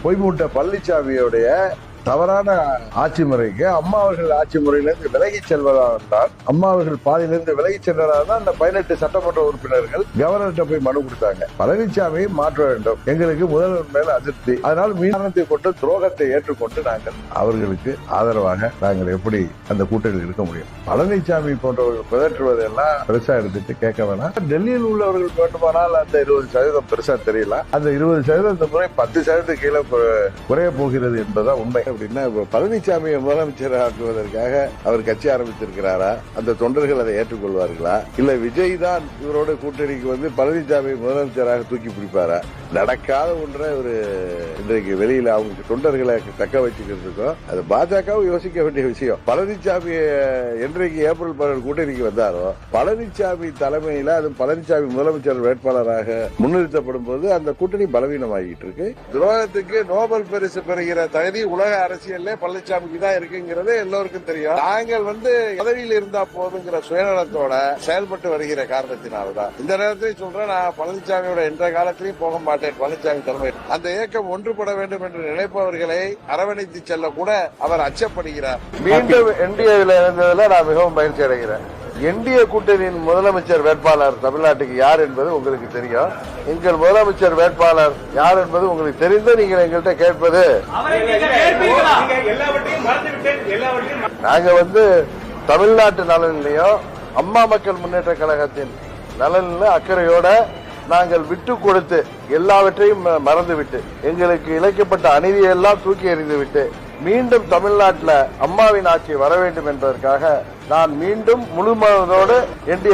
பொய்மூட்ட பழனிசாமியுடைய தவறான ஆட்சி முறைக்கு அம்மா அவர்கள் ஆட்சி முறையிலிருந்து விலகி செல்வதால் அம்மா அவர்கள் பாதியிலிருந்து விலகி சென்றதால் தான் அந்த 18 சட்டமன்ற உறுப்பினர்கள் கவர்னர்கிட்ட போய் மனு கொடுத்தாங்க. பழனிசாமி மாற்ற வேண்டும், எங்களுக்கு முதல்வர் மேல அதிருப்தி, அதனால் மீனத்தை கொண்டு துரோகத்தை ஏற்றுக்கொண்டு நாங்கள் அவர்களுக்கு ஆதரவாக நாங்கள் எப்படி அந்த கூட்டணியில் இருக்க முடியும்? பழனிசாமி போன்றவர்கள் பிதற்றுவதெல்லாம் பெருசா எடுத்துட்டு கேட்க வேணாம். டெல்லியில் உள்ளவர்கள் வேண்டுமானால் அந்த 20% பெருசா தெரியல, அந்த 20% இந்த முறை 10% கீழே குறைய போகிறது என்பதுதான் உண்மை. அப்படின்னா பழனிசாமியை முதலமைச்சர் ஆக்குவதற்காக அவர் கட்சி ஆரம்பித்திருக்கிறாரா? அந்த தொண்டர்கள் அதை ஏற்றுக்கொள்வார்களா? இல்ல விஜய் தான் இவரோட கூட்டணிக்கு பழனிசாமி முதலமைச்சராக தூக்கி பிடிப்பாரா? நடக்காத ஒன்றை ஒரு இன்றைக்கு வெளியில அவங்க தொண்டர்களை தக்க வச்சுக்கிறதுக்கும் அது பாஜகவும் யோசிக்க வேண்டிய விஷயம். பழனிசாமி என்றைக்கு ஏப்ரல் 12 கூட்டணிக்கு வந்தாரோ பழனிசாமி தலைமையில அது பழனிசாமி முதலமைச்சர் வேட்பாளராக முன்னிறுத்தப்படும் போது அந்த கூட்டணி பலவீனமாகிட்டு இருக்கு. துரோகத்துக்கு நோபல் பரிசு பெறுகிற தகுதி உலக அரசியல்ல பழனிசாமிக்கு தான் இருக்குங்கிறது எல்லோருக்கும் தெரியும். நாங்கள் பதவியில் இருந்தா போதுங்கிற சுயநலத்தோட செயல்பட்டு வருகிற காரணத்தினால்தான் இந்த நேரத்தில் சொல்றேன், நான் பழனிசாமியோட என்ற காலத்திலையும் போக மாட்டேன். பழனிசாமி தலைமை அந்த இயக்கம் ஒன்றுபட வேண்டும் என்று நினைப்பவர்களை அரவணைத்து செல்ல கூட அவர் அச்சப்படுகிறார். மீண்டும் என்டிஏவில் இருந்ததில் நான் மிகவும் மகிழ்ச்சி அடைகிறேன். என்டிஏ கூட்டணியின் முதலமைச்சர் வேட்பாளர் தமிழ்நாட்டுக்கு யார் என்பது உங்களுக்கு தெரியும். எங்கள் முதலமைச்சர் வேட்பாளர் யார் என்பது உங்களுக்கு தெரிந்து நீங்கள் எங்கள்கிட்ட கேட்பது, நாங்க தமிழ்நாட்டு நலனிலையும் அம்மா மக்கள் முன்னேற்ற கழகத்தின் நலனில அக்கறையோட நாங்கள் விட்டு கொடுத்து எல்லாவற்றையும் மறந்துவிட்டு எங்களுக்கு இழைக்கப்பட்ட அநீதியெல்லாம் தூக்கி எறிந்துவிட்டு மீண்டும் தமிழ்நாட்டில் அம்மாவின் ஆட்சி வர வேண்டும் என்பதற்காக நான் மீண்டும் முழு மனதோடு என்டிஏ